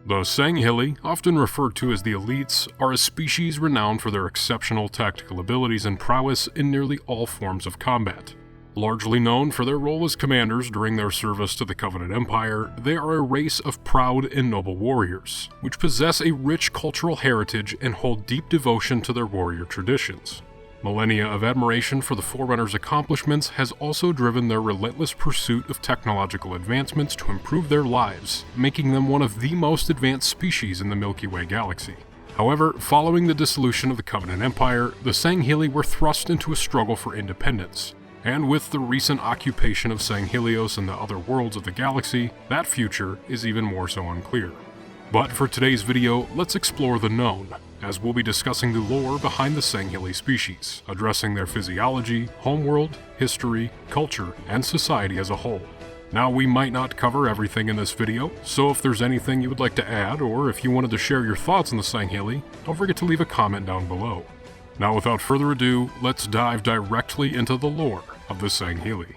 The Sangheili, often referred to as the elites, are a species renowned for their exceptional tactical abilities and prowess in nearly all forms of combat. Largely known for their role as commanders during their service to the Covenant Empire, they are a race of proud and noble warriors, which possess a rich cultural heritage and hold deep devotion to their warrior traditions. Millennia of admiration for the Forerunners' accomplishments has also driven their relentless pursuit of technological advancements to improve their lives, making them one of the most advanced species in the Milky Way Galaxy. However, following the dissolution of the Covenant Empire, the Sangheili were thrust into a struggle for independence, and with the recent occupation of Sanghelios and the other worlds of the galaxy, that future is even more so unclear. But for today's video, let's explore the known, as we'll be discussing the lore behind the Sangheili species, addressing their physiology, homeworld, history, culture, and society as a whole. Now, we might not cover everything in this video, so if there's anything you would like to add, or if you wanted to share your thoughts on the Sangheili, don't forget to leave a comment down below. Now, without further ado, let's dive directly into the lore of the Sangheili.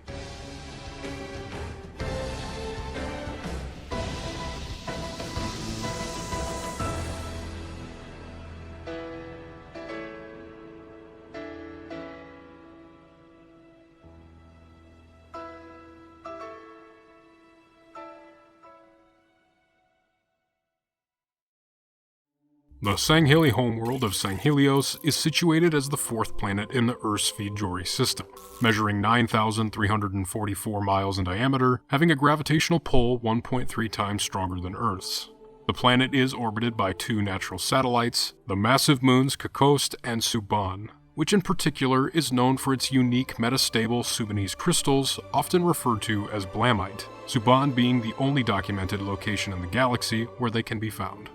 The Sangheili homeworld of Sanghelios is situated as the fourth planet in the Earth's Physiology system, measuring 9,344 miles in diameter, having a gravitational pull 1.3 times stronger than Earth's. The planet is orbited by two natural satellites, the massive moons Kokost and Suban, which in particular is known for its unique metastable Subanese crystals, often referred to as blamite, Suban being the only documented location in the galaxy where they can be found.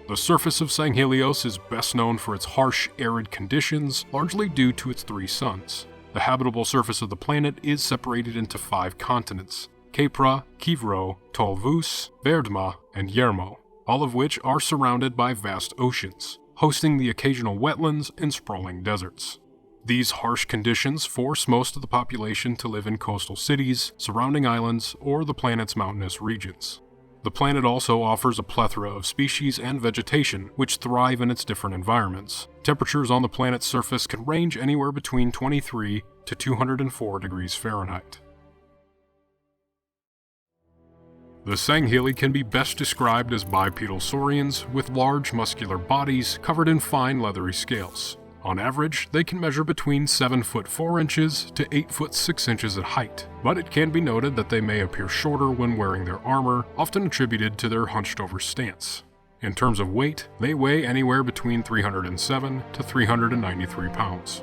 The surface of Sanghelios is best known for its harsh, arid conditions, largely due to its three suns. The habitable surface of the planet is separated into 5 continents: Kepra, Kivro, Tolvus, Verdma, and Yermo, all of which are surrounded by vast oceans, hosting the occasional wetlands and sprawling deserts. These harsh conditions force most of the population to live in coastal cities, surrounding islands, or the planet's mountainous regions. The planet also offers a plethora of species and vegetation which thrive in its different environments. Temperatures on the planet's surface can range anywhere between 23 to 204 degrees Fahrenheit. The Sangheili can be best described as bipedal saurians with large muscular bodies covered in fine leathery scales. On average, they can measure between 7 foot 4 inches to 8 foot 6 inches in height, but it can be noted that they may appear shorter when wearing their armor, often attributed to their hunched-over stance. In terms of weight, they weigh anywhere between 307 to 393 pounds.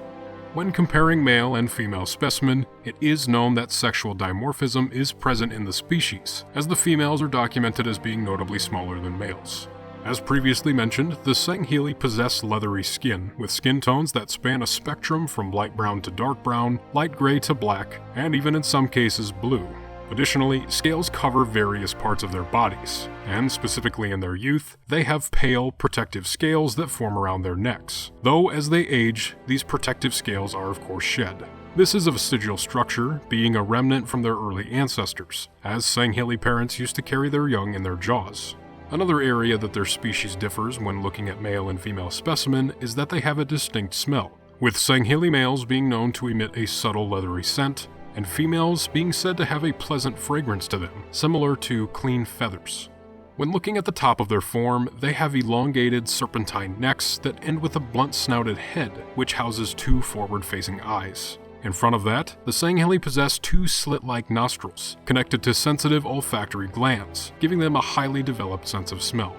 When comparing male and female specimen, it is known that sexual dimorphism is present in the species, as the females are documented as being notably smaller than males. As previously mentioned, the Sangheili possess leathery skin, with skin tones that span a spectrum from light brown to dark brown, light gray to black, and even in some cases blue. Additionally, scales cover various parts of their bodies, and specifically in their youth, they have pale, protective scales that form around their necks, though as they age, these protective scales are of course shed. This is a vestigial structure, being a remnant from their early ancestors, as Sangheili parents used to carry their young in their jaws. Another area that their species differs when looking at male and female specimen is that they have a distinct smell, with Sangheili males being known to emit a subtle leathery scent, and females being said to have a pleasant fragrance to them, similar to clean feathers. When looking at the top of their form, they have elongated serpentine necks that end with a blunt-snouted head, which houses 2 forward-facing eyes. In front of that, the Sangheili possess 2 slit-like nostrils, connected to sensitive olfactory glands, giving them a highly developed sense of smell.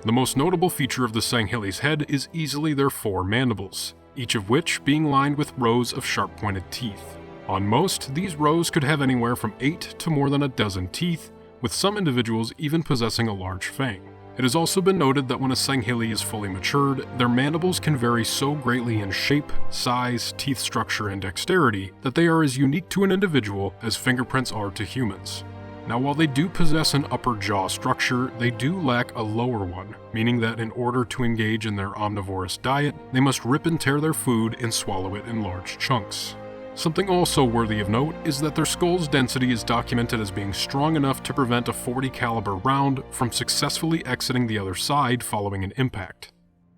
The most notable feature of the Sangheili's head is easily their 4 mandibles, each of which being lined with rows of sharp-pointed teeth. On most, these rows could have anywhere from 8 to more than a dozen teeth, with some individuals even possessing a large fang. It has also been noted that when a Sangheili is fully matured, their mandibles can vary so greatly in shape, size, teeth structure, and dexterity that they are as unique to an individual as fingerprints are to humans. Now, while they do possess an upper jaw structure, they do lack a lower one, meaning that in order to engage in their omnivorous diet, they must rip and tear their food and swallow it in large chunks. Something also worthy of note is that their skull's density is documented as being strong enough to prevent a .40 caliber round from successfully exiting the other side following an impact.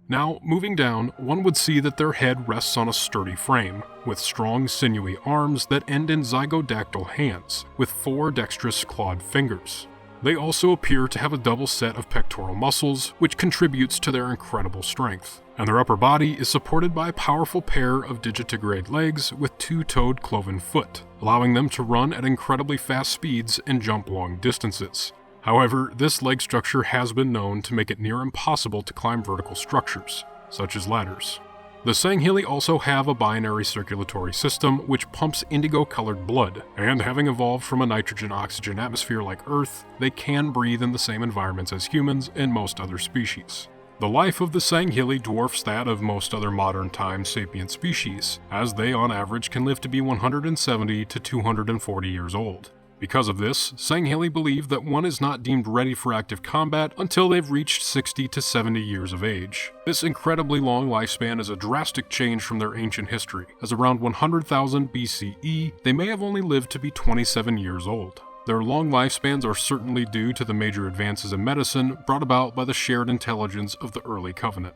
Now, moving down, one would see that their head rests on a sturdy frame, with strong sinewy arms that end in zygodactyl hands, with 4 dexterous clawed fingers. They also appear to have a double set of pectoral muscles, which contributes to their incredible strength. And their upper body is supported by a powerful pair of digitigrade legs with 2-toed cloven foot, allowing them to run at incredibly fast speeds and jump long distances. However, this leg structure has been known to make it near impossible to climb vertical structures, such as ladders. The Sangheili also have a binary circulatory system which pumps indigo-colored blood, and having evolved from a nitrogen-oxygen atmosphere like Earth, they can breathe in the same environments as humans and most other species. The life of the Sangheili dwarfs that of most other modern-time sapient species, as they on average can live to be 170 to 240 years old. Because of this, Sangheili believe that one is not deemed ready for active combat until they've reached 60 to 70 years of age. This incredibly long lifespan is a drastic change from their ancient history, as around 100,000 BCE, they may have only lived to be 27 years old. Their long lifespans are certainly due to the major advances in medicine brought about by the shared intelligence of the early covenant.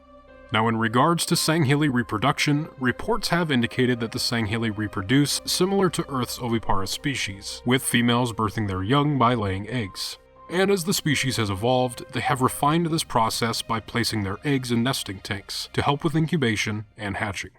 Now, in regards to Sangheili reproduction, reports have indicated that the Sangheili reproduce similar to Earth's oviparous species, with females birthing their young by laying eggs. And as the species has evolved, they have refined this process by placing their eggs in nesting tanks to help with incubation and hatching.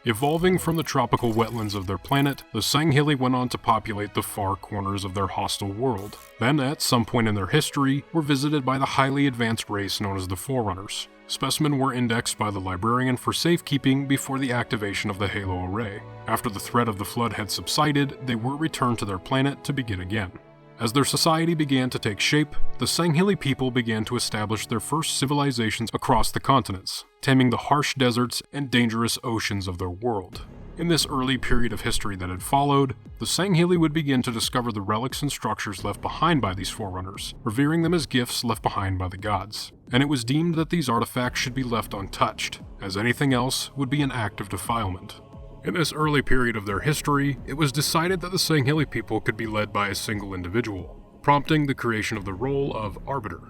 Evolving from the tropical wetlands of their planet, the Sangheili went on to populate the far corners of their hostile world. Then, at some point in their history, were visited by the highly advanced race known as the Forerunners. Specimens were indexed by the librarian for safekeeping before the activation of the Halo Array. After the threat of the flood had subsided, they were returned to their planet to begin again. As their society began to take shape, the Sangheili people began to establish their first civilizations across the continents, taming the harsh deserts and dangerous oceans of their world. In this early period of history that had followed, the Sangheili would begin to discover the relics and structures left behind by these Forerunners, revering them as gifts left behind by the gods. And it was deemed that these artifacts should be left untouched, as anything else would be an act of defilement. In this early period of their history, it was decided that the Sangheili people could be led by a single individual, prompting the creation of the role of arbiter.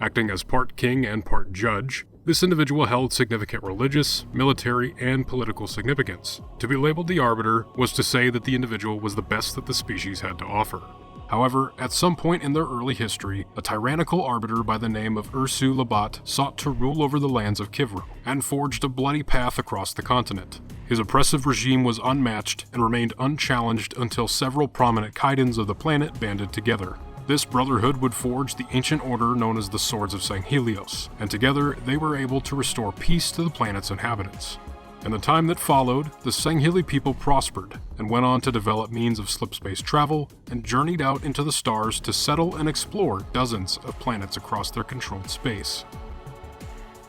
Acting as part king and part judge, this individual held significant religious, military, and political significance. To be labeled the arbiter was to say that the individual was the best that the species had to offer. However, at some point in their early history, a tyrannical arbiter by the name of Ursu Labat sought to rule over the lands of Kivro, and forged a bloody path across the continent. His oppressive regime was unmatched and remained unchallenged until several prominent Kaidans of the planet banded together. This brotherhood would forge the ancient order known as the Swords of Sanghelios, and together they were able to restore peace to the planet's inhabitants. In the time that followed, the Sangheili people prospered and went on to develop means of slipspace travel and journeyed out into the stars to settle and explore dozens of planets across their controlled space.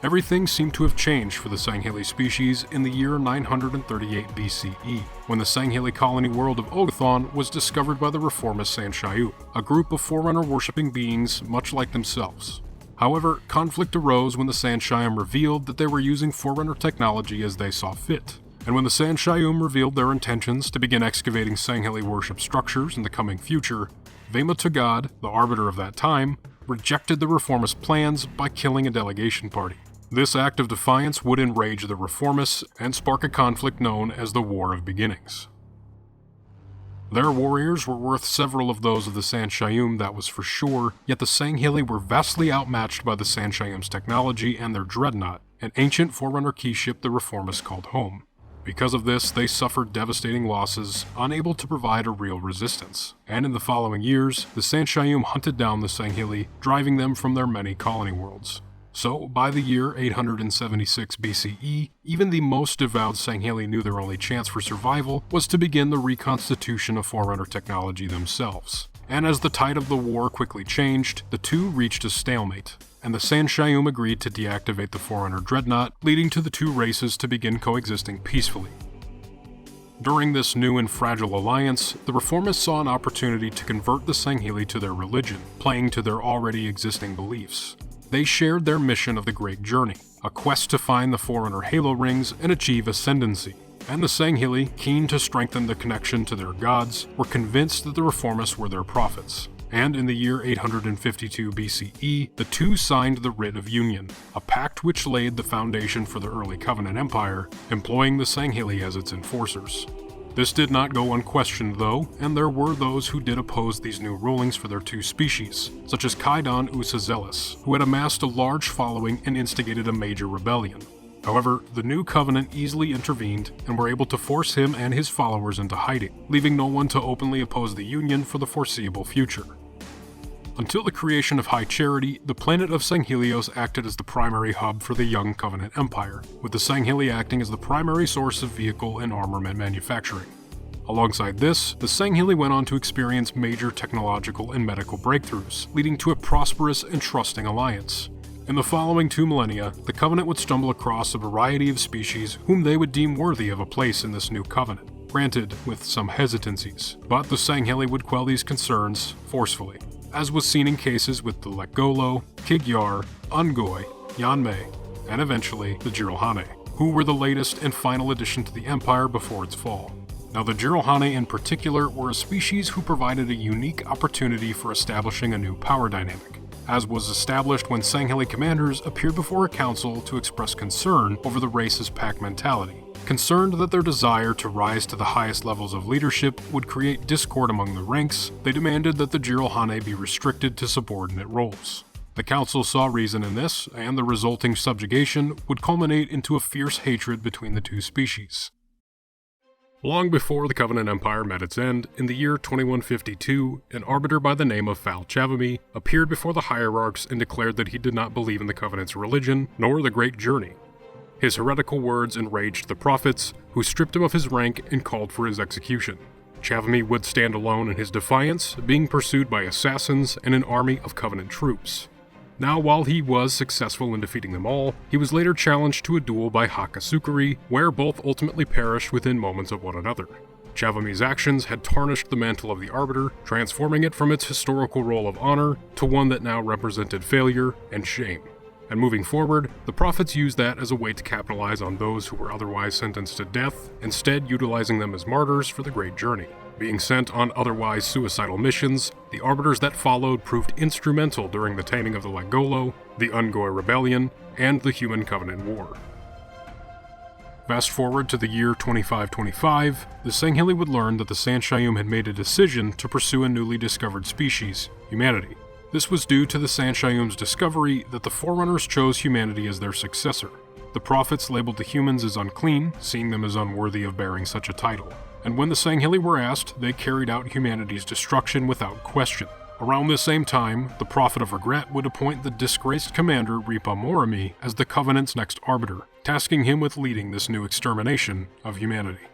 Everything seemed to have changed for the Sangheili species in the year 938 BCE, when the Sangheili colony world of Ogathon was discovered by the reformist Sanshayu, a group of Forerunner-worshipping beings much like themselves. However, conflict arose when the Sanshayum revealed that they were using Forerunner technology as they saw fit. And when the Sanshayum revealed their intentions to begin excavating Sangheili worship structures in the coming future, Vema Tugad, the arbiter of that time, rejected the reformist plans by killing a delegation party. This act of defiance would enrage the reformists and spark a conflict known as the War of Beginnings. Their warriors were worth several of those of the Sanshayum, that was for sure, yet the Sangheili were vastly outmatched by the Sanshayum's technology and their dreadnought, an ancient Forerunner keyship the reformists called home. Because of this, they suffered devastating losses, unable to provide a real resistance. And in the following years, the Sanshayum hunted down the Sangheili, driving them from their many colony worlds. So, by the year 876 BCE, even the most devout Sangheili knew their only chance for survival was to begin the reconstitution of Forerunner technology themselves. And as the tide of the war quickly changed, the two reached a stalemate, and the Sanshayum agreed to deactivate the Forerunner dreadnought, leading to the two races to begin coexisting peacefully. During this new and fragile alliance, the reformists saw an opportunity to convert the Sangheili to their religion, playing to their already existing beliefs. They shared their mission of the Great Journey, a quest to find the Forerunner halo rings and achieve ascendancy. And the Sangheili, keen to strengthen the connection to their gods, were convinced that the Reformists were their prophets. And in the year 852 BCE, the two signed the Writ of Union, a pact which laid the foundation for the early Covenant Empire, employing the Sangheili as its enforcers. This did not go unquestioned though, and there were those who did oppose these new rulings for their two species, such as Kaidan Usazelis, who had amassed a large following and instigated a major rebellion. However, the new covenant easily intervened and were able to force him and his followers into hiding, leaving no one to openly oppose the Union for the foreseeable future. Until the creation of High Charity, the planet of Sanghelios acted as the primary hub for the young Covenant Empire, with the Sangheili acting as the primary source of vehicle and armament manufacturing. Alongside this, the Sangheili went on to experience major technological and medical breakthroughs, leading to a prosperous and trusting alliance. In the following 2 millennia, the Covenant would stumble across a variety of species whom they would deem worthy of a place in this new Covenant, granted with some hesitancies, but the Sangheili would quell these concerns forcefully, as was seen in cases with the Lekgolo, Kigyar, Ungoi, Yanmei, and eventually the Jiralhane, who were the latest and final addition to the Empire before its fall. Now the Jiralhane in particular were a species who provided a unique opportunity for establishing a new power dynamic, as was established when Sangheili commanders appeared before a council to express concern over the race's pack mentality, concerned that their desire to rise to the highest levels of leadership would create discord among the ranks. They demanded that the Jiralhane be restricted to subordinate roles. The council saw reason in this, and the resulting subjugation would culminate into a fierce hatred between the two species. Long before the Covenant Empire met its end, in the year 2152, an arbiter by the name of Fal Chavami appeared before the hierarchs and declared that he did not believe in the Covenant's religion, nor the Great Journey. His heretical words enraged the prophets, who stripped him of his rank and called for his execution. Chavami would stand alone in his defiance, being pursued by assassins and an army of Covenant troops. Now, while he was successful in defeating them all, he was later challenged to a duel by Hakasukari, where both ultimately perished within moments of one another. Chavami's actions had tarnished the mantle of the Arbiter, transforming it from its historical role of honor to one that now represented failure and shame. And moving forward, the prophets used that as a way to capitalize on those who were otherwise sentenced to death, instead utilizing them as martyrs for the Great Journey. Being sent on otherwise suicidal missions, the Arbiters that followed proved instrumental during the taming of the Lekgolo, the Ungoi Rebellion, and the Human Covenant War. Fast forward to the year 2525, the Sangheili would learn that the Sanshayum had made a decision to pursue a newly discovered species, humanity. This was due to the Sanshayum's discovery that the Forerunners chose humanity as their successor. The prophets labeled the humans as unclean, seeing them as unworthy of bearing such a title. And when the Sangheili were asked, they carried out humanity's destruction without question. Around this same time, the Prophet of Regret would appoint the disgraced commander Ripa Morimi as the Covenant's next arbiter, tasking him with leading this new extermination of humanity.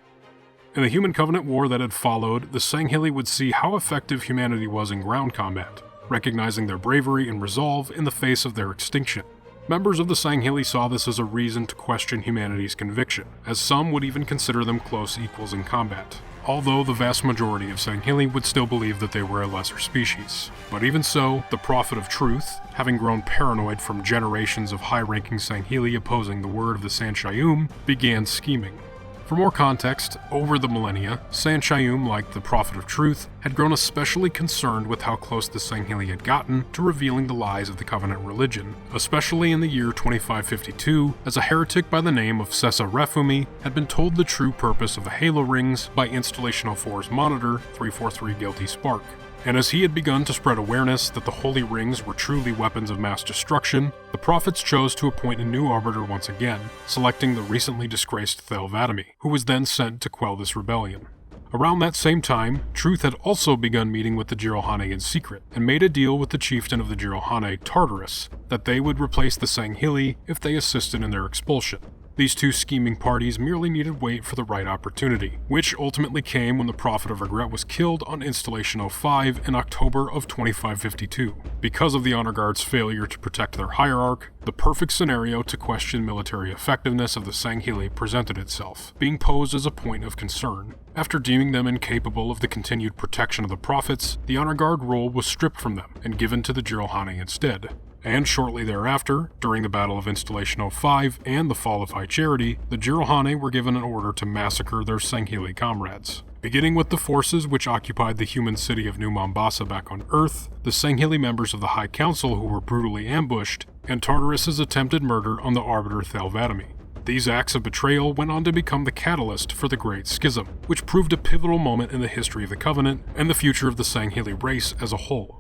In the Human Covenant War that had followed, the Sangheili would see how effective humanity was in ground combat, recognizing their bravery and resolve in the face of their extinction. Members of the Sangheili saw this as a reason to question humanity's conviction, as some would even consider them close equals in combat, although the vast majority of Sangheili would still believe that they were a lesser species. But even so, the Prophet of Truth, having grown paranoid from generations of high-ranking Sangheili opposing the word of the Sanshayum, began scheming. For more context, over the millennia, Sanshayum, like the Prophet of Truth, had grown especially concerned with how close the Sangheili had gotten to revealing the lies of the Covenant religion, especially in the year 2552, as a heretic by the name of Sessa Refumi had been told the true purpose of the Halo Rings by Installation 04's monitor, 343 Guilty Spark. And as he had begun to spread awareness that the Holy Rings were truly weapons of mass destruction, the prophets chose to appoint a new arbiter once again, selecting the recently disgraced Thel Vadami, who was then sent to quell this rebellion. Around that same time, Truth had also begun meeting with the Jiralhane in secret, and made a deal with the chieftain of the Jiralhane, Tartarus, that they would replace the Sangheili if they assisted in their expulsion. These two scheming parties merely needed to wait for the right opportunity, which ultimately came when the Prophet of Regret was killed on Installation 05 in October of 2552. Because of the Honor Guard's failure to protect their hierarch, the perfect scenario to question military effectiveness of the Sangheili presented itself, being posed as a point of concern. After deeming them incapable of the continued protection of the prophets, the Honor Guard role was stripped from them and given to the Jiralhane instead. And shortly thereafter, during the Battle of Installation 05 and the fall of High Charity, the Jiralhane were given an order to massacre their Sangheili comrades. Beginning with the forces which occupied the human city of New Mombasa back on Earth, the Sangheili members of the High Council who were brutally ambushed, and Tartarus's attempted murder on the Arbiter Thelvatami. These acts of betrayal went on to become the catalyst for the Great Schism, which proved a pivotal moment in the history of the Covenant and the future of the Sangheili race as a whole.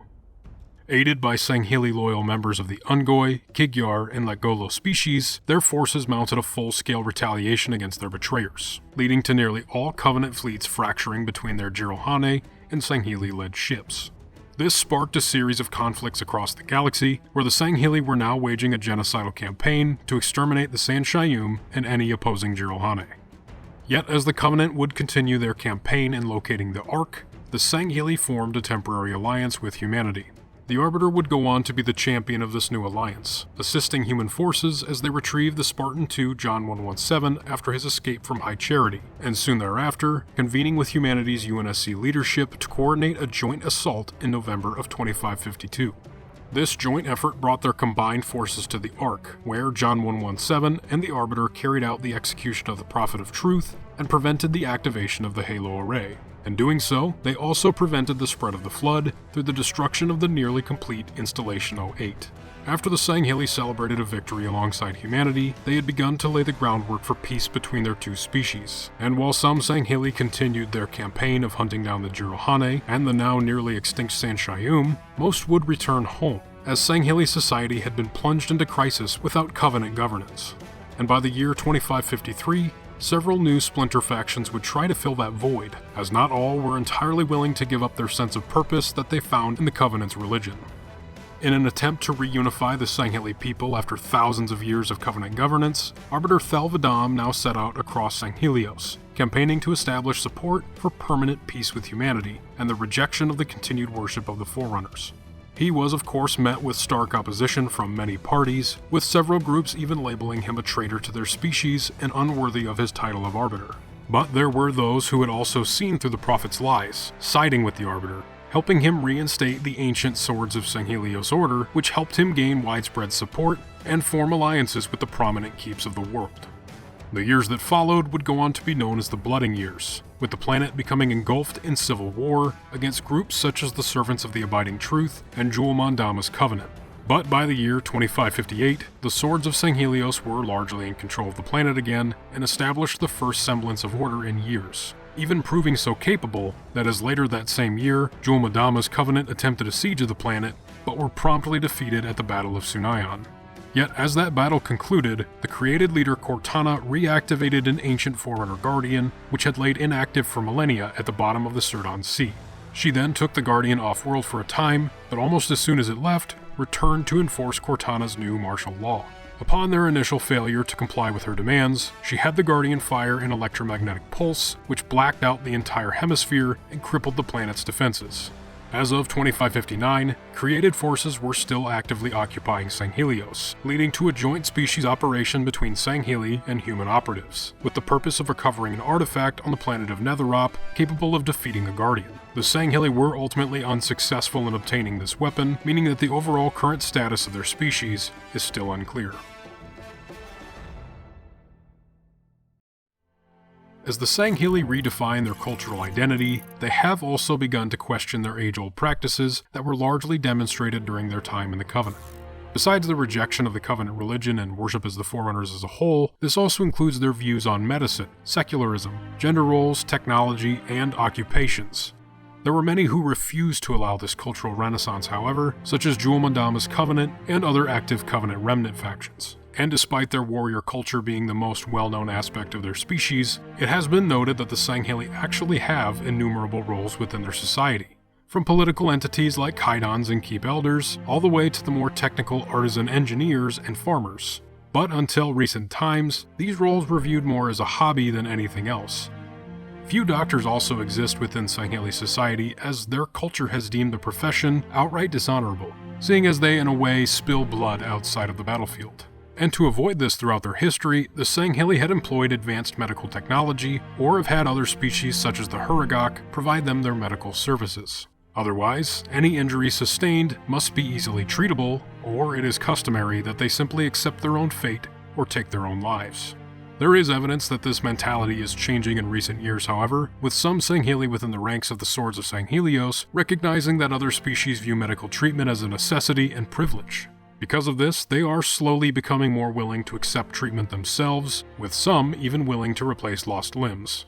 Aided by Sangheili loyal members of the Ungoi, Kigyar, and Lagolo species, their forces mounted a full-scale retaliation against their betrayers, leading to nearly all Covenant fleets fracturing between their Jiralhane and Sangheili-led ships. This sparked a series of conflicts across the galaxy, where the Sangheili were now waging a genocidal campaign to exterminate the Sanshayum and any opposing Jiralhane. Yet as the Covenant would continue their campaign in locating the Ark, the Sangheili formed a temporary alliance with humanity. The Arbiter would go on to be the champion of this new alliance, assisting human forces as they retrieved the Spartan II John 117 after his escape from High Charity, and soon thereafter, convening with humanity's UNSC leadership to coordinate a joint assault in November of 2552. This joint effort brought their combined forces to the Ark, where John 117 and the Arbiter carried out the execution of the Prophet of Truth and prevented the activation of the Halo Array. In doing so, they also prevented the spread of the Flood through the destruction of the nearly complete Installation 08. After the Sangheili celebrated a victory alongside humanity, they had begun to lay the groundwork for peace between their two species. And while some Sangheili continued their campaign of hunting down the Jiralhane and the now nearly extinct Sanshayum, most would return home, as Sangheili society had been plunged into crisis without Covenant governance. And by the year 2553, several new splinter factions would try to fill that void, as not all were entirely willing to give up their sense of purpose that they found in the Covenant's religion. In an attempt to reunify the Sangheili people after thousands of years of Covenant governance, Arbiter Thelvadam now set out across Sanghelios, campaigning to establish support for permanent peace with humanity and the rejection of the continued worship of the Forerunners. He was of course met with stark opposition from many parties, with several groups even labeling him a traitor to their species and unworthy of his title of Arbiter. But there were those who had also seen through the Prophet's lies, siding with the Arbiter, helping him reinstate the ancient Swords of Sanghelios order, which helped him gain widespread support and form alliances with the prominent keeps of the world. The years that followed would go on to be known as the Blooding Years, with the planet becoming engulfed in civil war against groups such as the Servants of the Abiding Truth and Jul Mandama's Covenant. But by the year 2558, the Swords of Sanghelios were largely in control of the planet again and established the first semblance of order in years, even proving so capable that as later that same year, Jul Mandama's Covenant attempted a siege of the planet, but were promptly defeated at the Battle of Sunayan. Yet as that battle concluded, the created leader Cortana reactivated an ancient Forerunner Guardian, which had laid inactive for millennia at the bottom of the Sirdan Sea. She then took the Guardian off-world for a time, but almost as soon as it left, returned to enforce Cortana's new martial law. Upon their initial failure to comply with her demands, she had the Guardian fire an electromagnetic pulse, which blacked out the entire hemisphere and crippled the planet's defenses. As of 2559, created forces were still actively occupying Sanghelios, leading to a joint species operation between Sangheili and human operatives, with the purpose of recovering an artifact on the planet of Netherop capable of defeating the Guardian. The Sangheili were ultimately unsuccessful in obtaining this weapon, meaning that the overall current status of their species is still unclear. As the Sangheili redefine their cultural identity, they have also begun to question their age-old practices that were largely demonstrated during their time in the Covenant. Besides the rejection of the Covenant religion and worship as the Forerunners as a whole, this also includes their views on medicine, secularism, gender roles, technology, and occupations. There were many who refused to allow this cultural renaissance, however, such as Jul Mandama's Covenant and other active Covenant remnant factions. And despite their warrior culture being the most well-known aspect of their species, it has been noted that the Sangheili actually have innumerable roles within their society, from political entities like Kaidans and Keep Elders, all the way to the more technical artisan engineers and farmers. But until recent times, these roles were viewed more as a hobby than anything else. Few doctors also exist within Sangheili society, as their culture has deemed the profession outright dishonorable, seeing as they in a way spill blood outside of the battlefield. And to avoid this throughout their history, the Sangheili had employed advanced medical technology or have had other species such as the Huragok provide them their medical services. Otherwise, any injury sustained must be easily treatable, or it is customary that they simply accept their own fate or take their own lives. There is evidence that this mentality is changing in recent years, however, with some Sangheili within the ranks of the Swords of Sanghelios recognizing that other species view medical treatment as a necessity and privilege. Because of this, they are slowly becoming more willing to accept treatment themselves, with some even willing to replace lost limbs.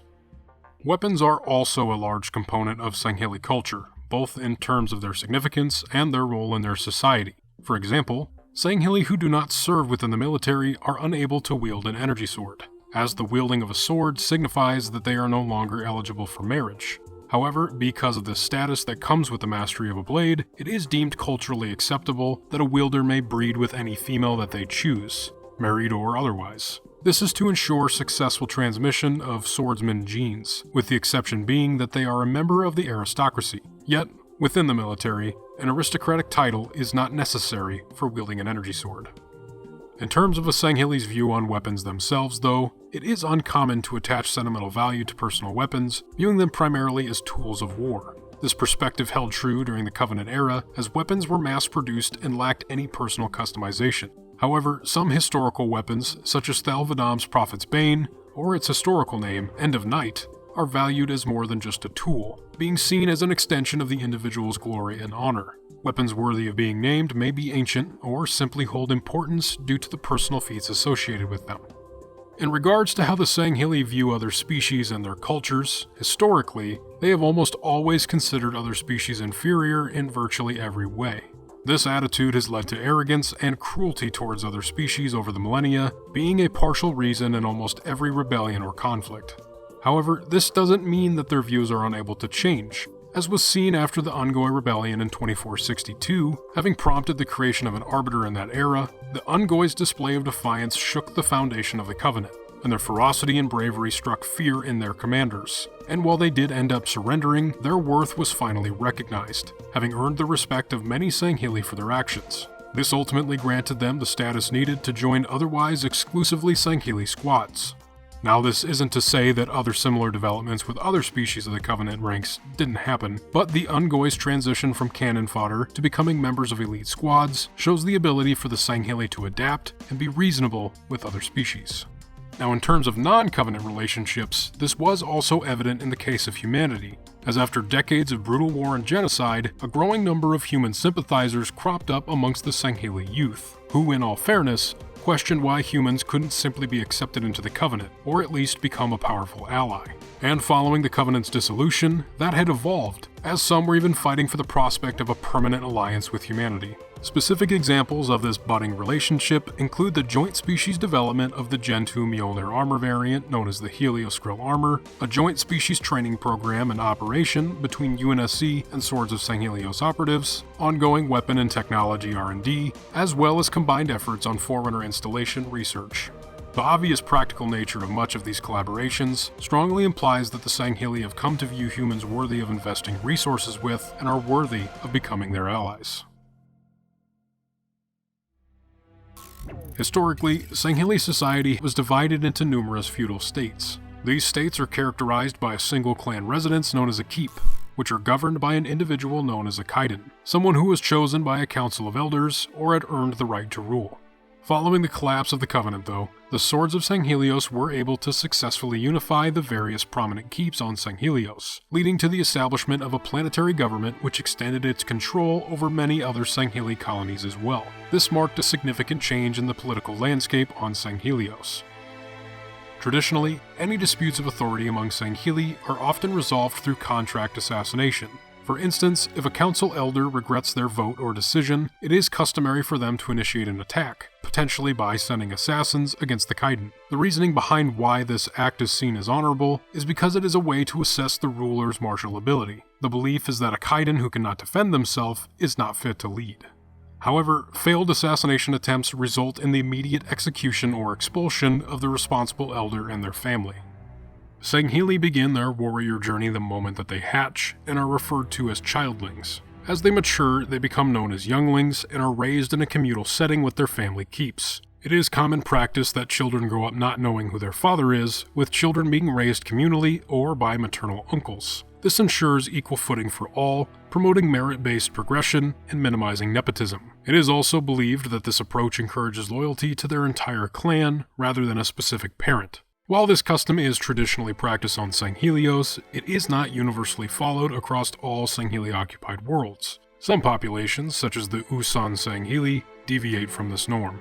Weapons are also a large component of Sangheili culture, both in terms of their significance and their role in their society. For example, Sangheili who do not serve within the military are unable to wield an energy sword, as the wielding of a sword signifies that they are no longer eligible for marriage. However, because of the status that comes with the mastery of a blade, it is deemed culturally acceptable that a wielder may breed with any female that they choose, married or otherwise. This is to ensure successful transmission of swordsman genes, with the exception being that they are a member of the aristocracy. Yet, within the military, an aristocratic title is not necessary for wielding an energy sword. In terms of a Sangheili's view on weapons themselves, though, it is uncommon to attach sentimental value to personal weapons, viewing them primarily as tools of war. This perspective held true during the Covenant era, as weapons were mass-produced and lacked any personal customization. However, some historical weapons, such as Thalvadam's Prophet's Bane, or its historical name, End of Night, are valued as more than just a tool, being seen as an extension of the individual's glory and honor. Weapons worthy of being named may be ancient, or simply hold importance due to the personal feats associated with them. In regards to how the Sangheili view other species and their cultures, historically, they have almost always considered other species inferior in virtually every way. This attitude has led to arrogance and cruelty towards other species over the millennia, being a partial reason in almost every rebellion or conflict. However, this doesn't mean that their views are unable to change, as was seen after the Ungoi Rebellion in 2462, having prompted the creation of an arbiter in that era. The Ungoi's display of defiance shook the foundation of the Covenant, and their ferocity and bravery struck fear in their commanders. And while they did end up surrendering, their worth was finally recognized, having earned the respect of many Sangheili for their actions. This ultimately granted them the status needed to join otherwise exclusively Sangheili squads. Now, this isn't to say that other similar developments with other species of the Covenant ranks didn't happen, but the Ungoi's transition from cannon fodder to becoming members of elite squads shows the ability for the Sangheili to adapt and be reasonable with other species. Now, in terms of non-Covenant relationships, this was also evident in the case of humanity, as after decades of brutal war and genocide, a growing number of human sympathizers cropped up amongst the Sangheili youth, who, in all fairness, questioned why humans couldn't simply be accepted into the Covenant, or at least become a powerful ally. And following the Covenant's dissolution, that had evolved, as some were even fighting for the prospect of a permanent alliance with humanity. Specific examples of this budding relationship include the joint species development of the Gen 2 Mjolnir armor variant known as the Helioskrell armor, a joint species training program in operation between UNSC and Swords of Sanghelios operatives, ongoing weapon and technology R&D, as well as combined efforts on Forerunner installation research. The obvious practical nature of much of these collaborations strongly implies that the Sangheili have come to view humans worthy of investing resources with and are worthy of becoming their allies. Historically, Sangheili society was divided into numerous feudal states. These states are characterized by a single clan residence known as a keep, which are governed by an individual known as a kaidan, someone who was chosen by a council of elders or had earned the right to rule. Following the collapse of the Covenant, though, the Swords of Sanghelios were able to successfully unify the various prominent keeps on Sanghelios, leading to the establishment of a planetary government which extended its control over many other Sangheili colonies as well. This marked a significant change in the political landscape on Sanghelios. Traditionally, any disputes of authority among Sangheili are often resolved through contract assassination. For instance, if a council elder regrets their vote or decision, it is customary for them to initiate an attack, potentially by sending assassins against the kaidan. The reasoning behind why this act is seen as honorable is because it is a way to assess the ruler's martial ability. The belief is that a kaidan who cannot defend themselves is not fit to lead. However, failed assassination attempts result in the immediate execution or expulsion of the responsible elder and their family. Sangheili begin their warrior journey the moment that they hatch and are referred to as childlings. As they mature, they become known as younglings and are raised in a communal setting with their family keeps. It is common practice that children grow up not knowing who their father is, with children being raised communally or by maternal uncles. This ensures equal footing for all, promoting merit-based progression and minimizing nepotism. It is also believed that this approach encourages loyalty to their entire clan rather than a specific parent. While this custom is traditionally practiced on Sanghelios, it is not universally followed across all Sangheili-occupied worlds. Some populations, such as the Usan Sangheili, deviate from this norm.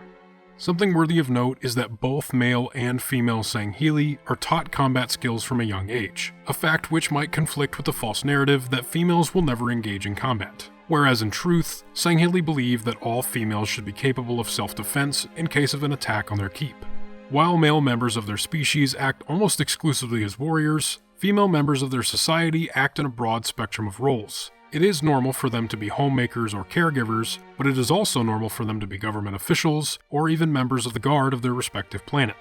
Something worthy of note is that both male and female Sangheili are taught combat skills from a young age, a fact which might conflict with the false narrative that females will never engage in combat. Whereas in truth, Sangheili believe that all females should be capable of self-defense in case of an attack on their keep. While male members of their species act almost exclusively as warriors, female members of their society act in a broad spectrum of roles. It is normal for them to be homemakers or caregivers, but it is also normal for them to be government officials or even members of the guard of their respective planet.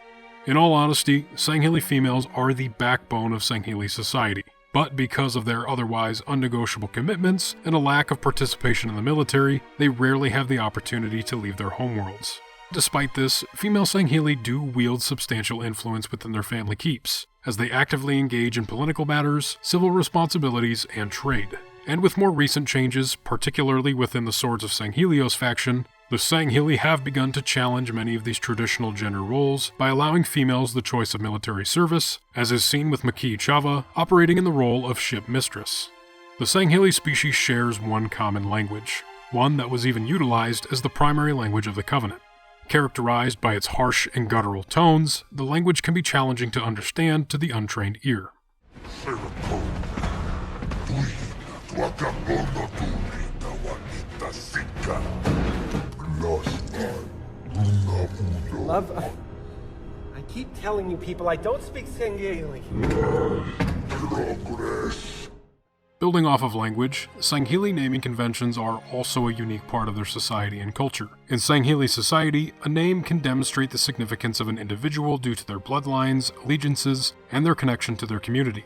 In all honesty, Sangheili females are the backbone of Sangheili society, but because of their otherwise unnegotiable commitments and a lack of participation in the military, they rarely have the opportunity to leave their homeworlds. Despite this, female Sangheili do wield substantial influence within their family keeps, as they actively engage in political matters, civil responsibilities, and trade. And with more recent changes, particularly within the Swords of Sanghelios faction, the Sangheili have begun to challenge many of these traditional gender roles by allowing females the choice of military service, as is seen with Maki Chava operating in the role of ship mistress. The Sangheili species shares one common language, one that was even utilized as the primary language of the Covenant. Characterized by its harsh and guttural tones, the language can be challenging to understand to the untrained ear. Love, I keep telling you people I don't speak Sangheili. Building off of language, Sangheili naming conventions are also a unique part of their society and culture. In Sangheili society, a name can demonstrate the significance of an individual due to their bloodlines, allegiances, and their connection to their community.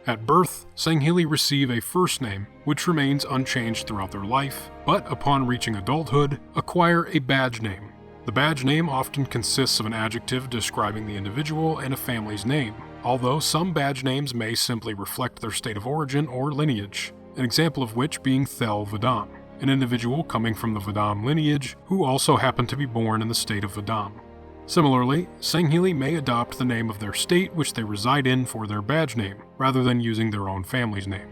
At birth, Sangheili receive a first name, which remains unchanged throughout their life, but upon reaching adulthood, acquire a badge name. The badge name often consists of an adjective describing the individual and a family's name, although some badge names may simply reflect their state of origin or lineage, an example of which being Thel Vadam, an individual coming from the Vadam lineage who also happened to be born in the state of Vadam. Similarly, Sangheili may adopt the name of their state which they reside in for their badge name, rather than using their own family's name.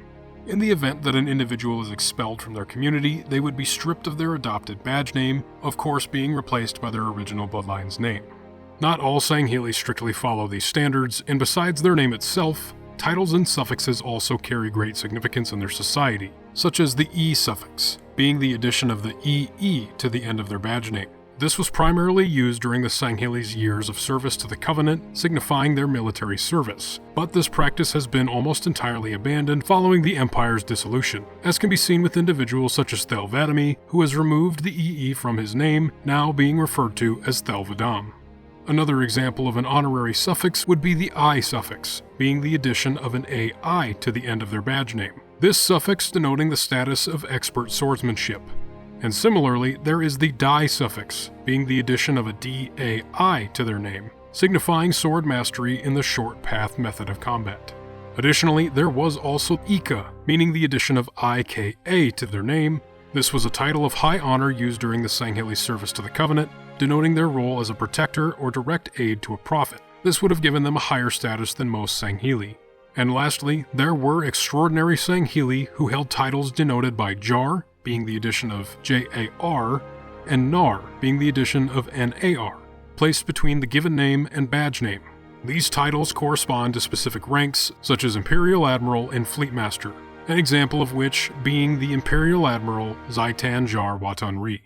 In the event that an individual is expelled from their community, they would be stripped of their adopted badge name, of course being replaced by their original bloodline's name. Not all Sangheili strictly follow these standards, and besides their name itself, titles and suffixes also carry great significance in their society, such as the E suffix, being the addition of the EE to the end of their badge name. This was primarily used during the Sangheili's years of service to the Covenant, signifying their military service, but this practice has been almost entirely abandoned following the Empire's dissolution, as can be seen with individuals such as Thel Vadami, who has removed the EE from his name, now being referred to as Thel Vadam. Another example of an honorary suffix would be the I suffix, being the addition of an AI to the end of their badge name. This suffix denoting the status of expert swordsmanship. And similarly, there is the Die suffix, being the addition of a DAI to their name, signifying sword mastery in the short path method of combat. Additionally, there was also Ika, meaning the addition of IKA to their name. This was a title of high honor used during the Sangheili service to the Covenant, denoting their role as a protector or direct aid to a prophet. This would have given them a higher status than most Sangheili. And lastly, there were extraordinary Sangheili who held titles denoted by Jar, being the addition of JAR, and Nar, being the addition of NAR, placed between the given name and badge name. These titles correspond to specific ranks, such as Imperial Admiral and Fleet Master, an example of which being the Imperial Admiral Zaitan Jar Watan Ri.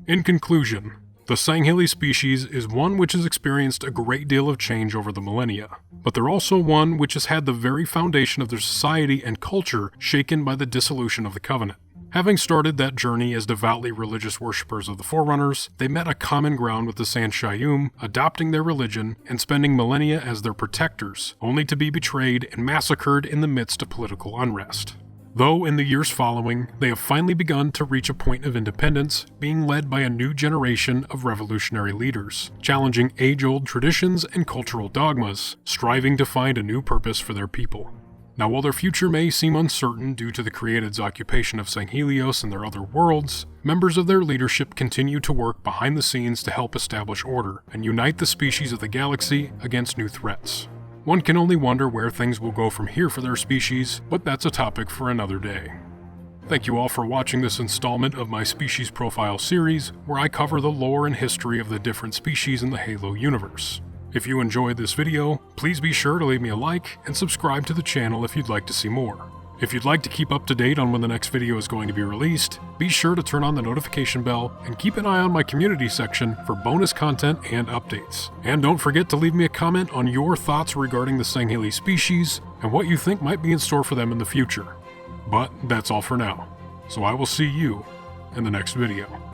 In conclusion, the Sangheili species is one which has experienced a great deal of change over the millennia, but they're also one which has had the very foundation of their society and culture shaken by the dissolution of the Covenant. Having started that journey as devoutly religious worshippers of the Forerunners, they met a common ground with the Sanshayum, adopting their religion and spending millennia as their protectors, only to be betrayed and massacred in the midst of political unrest. Though in the years following, they have finally begun to reach a point of independence, being led by a new generation of revolutionary leaders, challenging age-old traditions and cultural dogmas, striving to find a new purpose for their people. Now, while their future may seem uncertain due to the Created's occupation of Sanghelios and their other worlds, members of their leadership continue to work behind the scenes to help establish order and unite the species of the galaxy against new threats. One can only wonder where things will go from here for their species, but that's a topic for another day. Thank you all for watching this installment of my Species Profile series, where I cover the lore and history of the different species in the Halo universe. If you enjoyed this video, please be sure to leave me a like and subscribe to the channel if you'd like to see more. If you'd like to keep up to date on when the next video is going to be released, be sure to turn on the notification bell and keep an eye on my community section for bonus content and updates. And don't forget to leave me a comment on your thoughts regarding the Sangheili species and what you think might be in store for them in the future. But that's all for now, so I will see you in the next video.